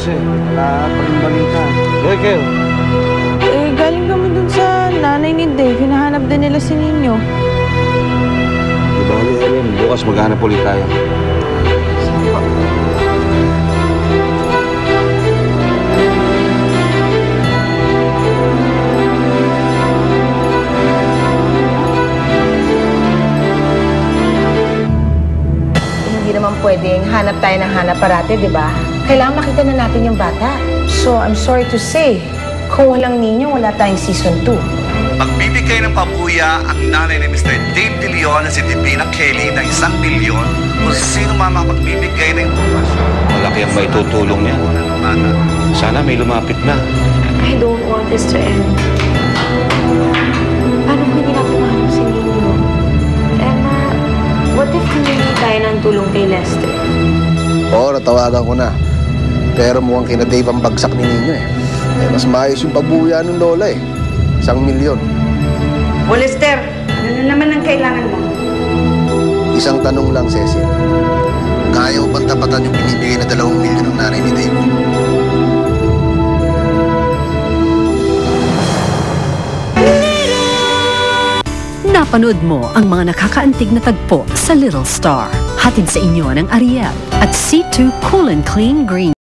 kasi. Wala pa rin balita. Hoy, kayo. Eh, galing kami dun sa nanay ni Dave. Hinahanap din nila si Nino. Di ba, Erin? Bukas maghanap ulit tayo. Hindi naman pwedeng hanap tayo ng hanap parate, di ba? Kailangan makita na natin yung bata. So, I'm sorry to say, kung walang ninyo, wala tayong season 2. Magbibigay ng pabuya ang nanay ni Mr. Dave De Leon na si Divina Kelly ng 1 milyon kung sino man magbibigay ng impormasyon. Malaki ang may tutulong niya. Sana may lumapit na. I don't want this to end. Paano kung hindi natin mahanap si Nino? Emma, what if humingi tayo ng tulong kay Lester? Oo, natawagan ko na. Pero mukhang kina Dave ang bagsak ni Nino eh. Mas maayos yung pabuya ng lola eh. 1 milyon. O Lester, ano na naman ang kailangan mo? Isang tanong lang, Cecil. Kaya mo bang tapatan yung binibigay na 2 milyon ng nanay ni Dave? Napanood mo ang mga nakakaantig na tagpo sa Little Star. Hatid sa inyo ng Ariel at C2 Cool and Clean Green.